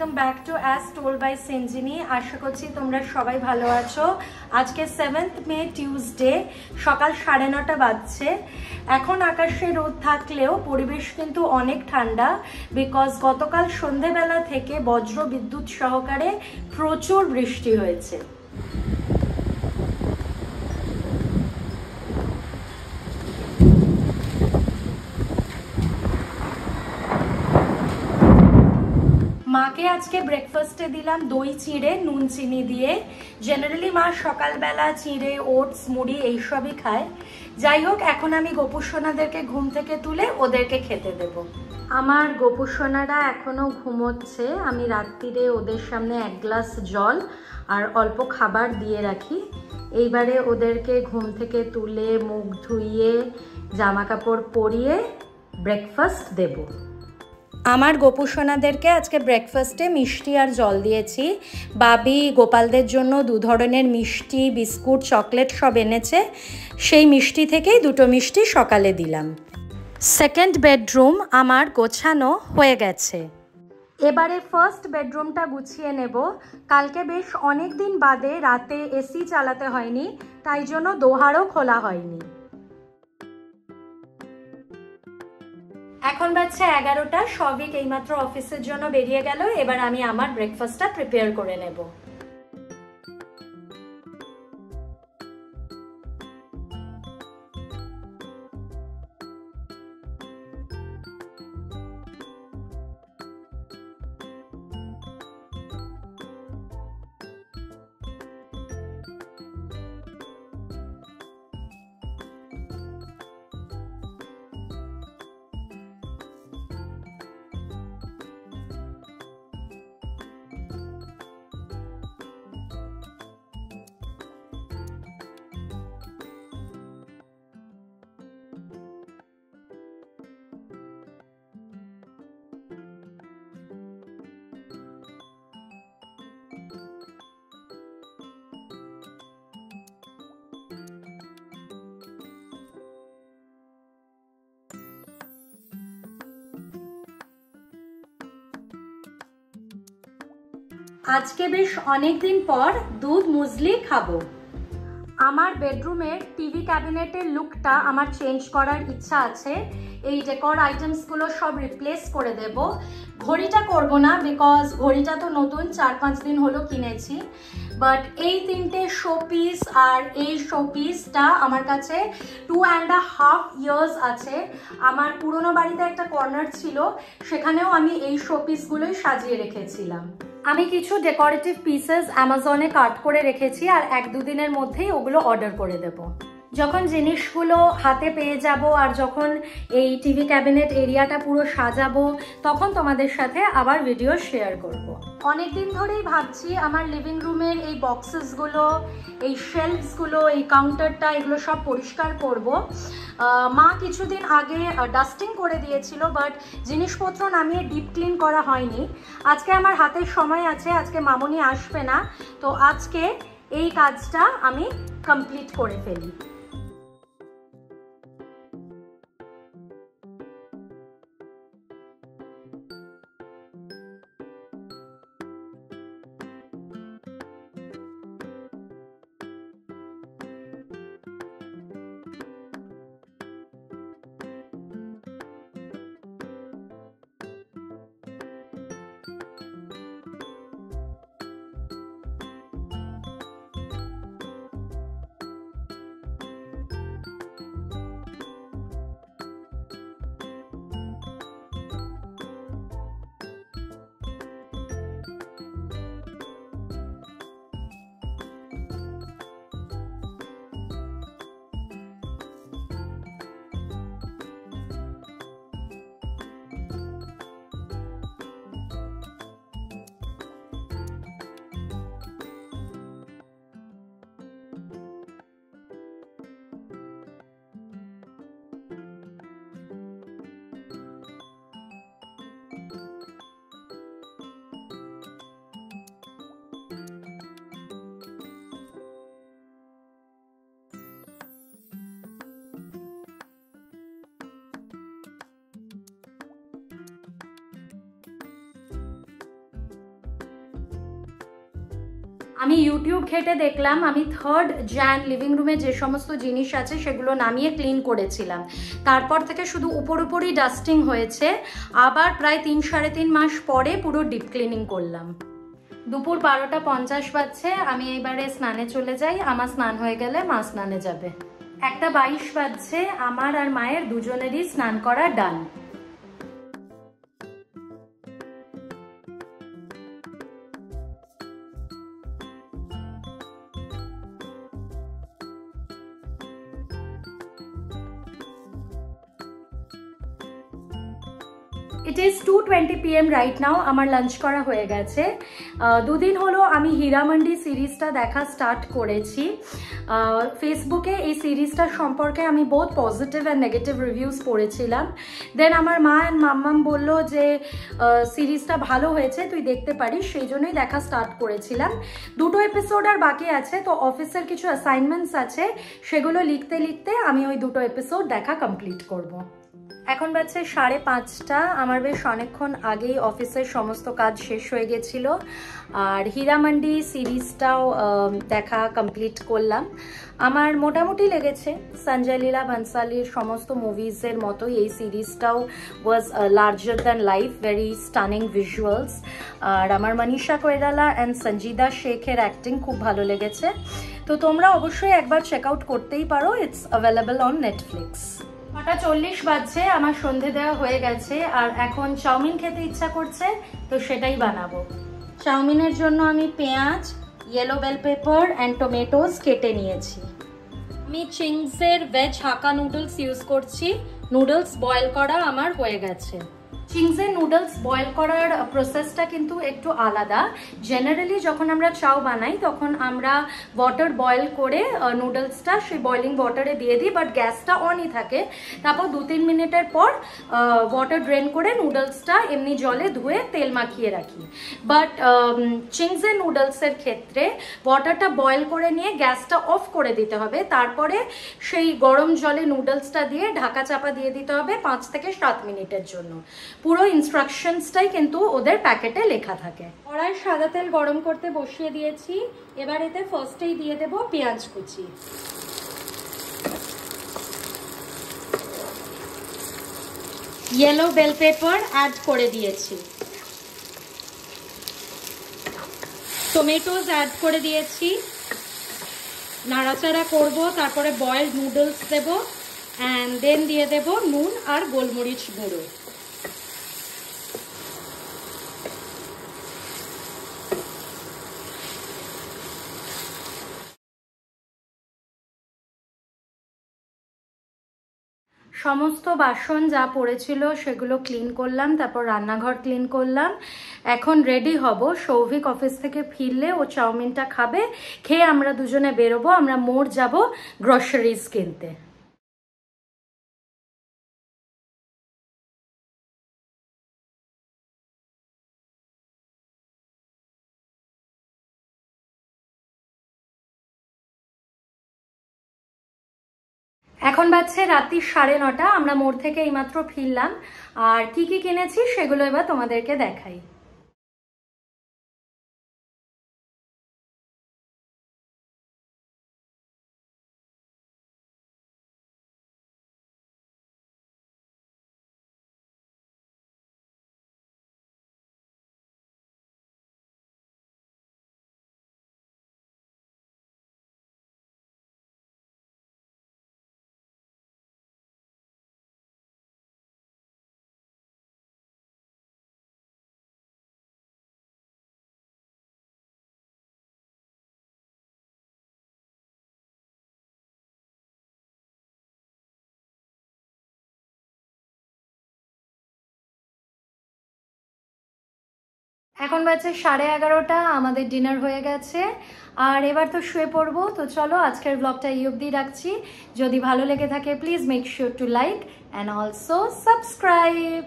Welcome back to as told by সেঞ্জিনি। আশা করছি তোমরা সবাই ভালো আছো। আজকে 7th মে টিউসডে, সকাল 9:30 বাজছে। এখন আকাশে রোদ থাকলেও পরিবেশ কিন্তু অনেক ঠান্ডা, বিকজ গতকাল সন্ধেবেলা থেকে বজ্র বিদ্যুৎ সহকারে প্রচুর বৃষ্টি হয়েছে। মাকে আজকে ব্রেকফাস্টে দিলাম দই চিড়ে নুন চিনি দিয়ে। জেনারেলি মা সকালবেলা চিড়ে, ওটস, মুড়ি এইসবই খায়। যাই হোক, এখন আমি গোপুসোনাদেরকে ঘুম থেকে তুলে ওদেরকে খেতে দেব। আমার গোপুসোনারা এখনো ঘুমোচ্ছে। আমি রাত্রিরে ওদের সামনে 1 গ্লাস জল আর অল্প খাবার দিয়ে রাখি। এইবারে ওদেরকে ঘুম থেকে তুলে মুখ ধুইয়ে জামা কাপড় পরিয়ে ব্রেকফাস্ট দেব। আমার গোপুসোনাদেরকে আজকে ব্রেকফাস্টে মিষ্টি আর জল দিয়েছি। বাবি গোপালদের জন্য 2 ধরনের মিষ্টি, বিস্কুট, চকলেট সব এনেছে। সেই মিষ্টি থেকেই 2টো মিষ্টি সকালে দিলাম। সেকেন্ড বেডরুম আমার গোছানো হয়ে গেছে। এবারে ফার্স্ট বেডরুমটা গুছিয়ে নেব। কালকে বেশ অনেক দিন বাদে রাতে এসি চালাতে হয়নি, তাই জন্য দোহারও খোলা হয়নি। এখন বাজছে 11টা। সবিক এইমাত্র অফিসের জন্য বেরিয়ে গেল। এবার আমি আমার ব্রেকফাস্টটা প্রিপেয়ার করে নেব। আজকে বেশ অনেকদিন পর দুধ মুসলি খাবো। আমার বেডরুমের টিভি ক্যাবিনেটের লুকটা আমার চেঞ্জ করার ইচ্ছা আছে। এই ডেকোর আইটেমসগুলো সব রিপ্লেস করে দেব। ঘড়িটা করব না, বিকজ ঘড়িটা তো নতুন 4-5 দিন হলো কিনেছি। বাট এই 3টে শোপিস আর এই শোপিসটা আমার কাছে 2.5 ইয়ার্স আছে। আমার পুরনো বাড়িতে একটা কর্নার ছিল, সেখানেও আমি এই শোপিসগুলোই সাজিয়ে রেখেছিলাম। আমি কিছু ডেকোরেটিভ পিসেস অ্যামাজনে কাট করে রেখেছি, আর 1-2 দিনের মধ্যেই ওগুলো অর্ডার করে দেব। যখন জিনিসগুলো হাতে পেয়ে যাব আর যখন এই টিভি ক্যাবিনেট এরিয়াটা পুরো সাজাবো, তখন তোমাদের সাথে আবার ভিডিও শেয়ার করব। অনেকদিন ধরেই ভাবছি আমার লিভিং রুমের এই বক্সেসগুলো, এই শেলফসগুলো, এই কাউন্টারটা, এগুলো সব পরিষ্কার করব। মা কিছুদিন আগে ডাস্টিং করে দিয়েছিল, বাট জিনিসপত্র নামিয়ে ডিপ ক্লিন করা হয়নি। আজকে আমার হাতের সময় আছে, আজকে মামনি আসবে না, তো আজকে এই কাজটা আমি কমপ্লিট করে ফেলি। আমি ইউটিউব ঘেটে দেখলাম, আমি 3rd jan লিভিং রুমে যে সমস্ত জিনিস আছে সেগুলো নামিয়ে ক্লিন করেছিলাম। তারপর থেকে শুধু উপরই ডাস্টিং হয়েছে। আবার প্রায় 3-3.5 মাস পরে পুরো ডিপ ক্লিনিং করলাম। দুপুর 12:50 বাজছে। আমি এবারে স্নানে চলে যাই। আমার স্নান হয়ে গেলে মা স্নানে যাবে। 1:22 বাজছে। আমার আর মায়ের দুজনেরই স্নান করা ডান। It is 2:20 PM right now. আমার লাঞ্চ করা হয়ে গেছে। দুদিন হলো আমি হীরামান্ডি সিরিজটা দেখা স্টার্ট করেছি। ফেসবুকে এই সিরিজটার সম্পর্কে আমি বহুত পজিটিভ অ্যান্ড নেগেটিভ রিভিউজ পড়েছিলাম। দেন আমার মা অ্যান্ড মাম্মাম বললো যে সিরিজটা ভালো হয়েছে, তুই দেখতে পারিস, সেই জন্যই দেখা স্টার্ট করেছিলাম। 2টো এপিসোড আর বাকি আছে, তো অফিসের কিছু অ্যাসাইনমেন্টস আছে, সেগুলো লিখতে লিখতে আমি ওই 2টো এপিসোড দেখা কমপ্লিট করব। এখন বাজছে 5:30। আমার বেশ অনেকক্ষণ আগেই অফিসের সমস্ত কাজ শেষ হয়ে গেছিল, আর হীরামান্ডি সিরিজটাও দেখা কমপ্লিট করলাম। আমার মোটামুটি লেগেছে। সঞ্জয় লীলা বনসালির সমস্ত মুভিজের মতোই এই সিরিজটাও was larger than life, very stunning visuals. আর আমার মনীষা কৈরালা অ্যান্ড সঞ্জিদা শেখের অ্যাক্টিং খুব ভালো লেগেছে। তো তোমরা অবশ্যই একবার চেক আউট করতেই পারো। It's available on Netflix. 9:40 বাজছে। আমার সন্ধে দেওয়া হয়ে গেছে, আর এখন চাউমিন খেতে ইচ্ছা করছে, তো সেটাই বানাবো। চাউমিনের জন্য আমি পেঁয়াজ, yellow bell pepper and tomatoes কেটে নিয়েছি। আমি চিংসের ভেজ হাক্কা নুডলস ইউজ করছি। নুডলস বয়েল করা আমার হয়ে গেছে। চিংসের নুডলস বয়েল করার প্রসেসটা কিন্তু একটু আলাদা। জেনারেলি যখন আমরা চাউ বানাই তখন আমরা ওয়াটার বয়েল করে নুডলসটা সেই বয়েলিং ওয়াটারে দিয়ে দিই, বাট গ্যাসটা অনই থাকে। তারপর 2-3 মিনিটের পর ওয়াটার ড্রেন করে নুডলসটা এমনি জলে ধুয়ে তেল মাখিয়ে রাখি। বাট চিংসের নুডলসের ক্ষেত্রে ওয়াটারটা বয়েল করে নিয়ে গ্যাসটা অফ করে দিতে হবে, তারপরে সেই গরম জলে নুডলসটা দিয়ে ঢাকা চাপা দিয়ে দিতে হবে 5 থেকে 7 মিনিটের জন্য। পুরো ইনস্ট্রাকশনসটাই কিন্তু ওদের প্যাকেটে লেখা থাকে। কড়াই সাদা তেল গরম করতে বসিয়ে দিয়েছি। এবার এতে ফার্স্টেই দিয়ে দেব পেঁয়াজ কুচি। ইয়েলো বেল পেপার অ্যাড করে দিয়েছি। টমেটোস অ্যাড করে দিয়েছি। নাড়াচাড়া করব, তারপরে বয়েলড নুডলস দেব, অ্যান্ড দেন দিয়ে দেব নুন আর গোলমরিচ গুঁড়ো। সমস্ত বাসন যা পড়েছিল সেগুলো ক্লিন করলাম, তারপর রান্নাঘর ক্লিন করলাম। এখন রেডি হব। সৌভিক অফিস থেকে ফিরলে ও চাউমিনটা খাবে, খেয়ে আমরা দুজনে বেরোবো। আমরা মোড় যাব গ্রসারিজ কিনতে। এখন বাজছে রাত্রি 9:30। আমরা মোড় থেকে এইমাত্র ফিরলাম, আর কি কি কিনেছি সেগুলো এবার তোমাদেরকে দেখাই। এখন বাজছে 11:30। আমাদের ডিনার হয়ে গেছে, আর এবার তো শুয়ে পড়বো। তো চলো আজকের ব্লগটা এই অবধি রাখছি। যদি ভালো লেগে থাকে please make sure to like and also subscribe.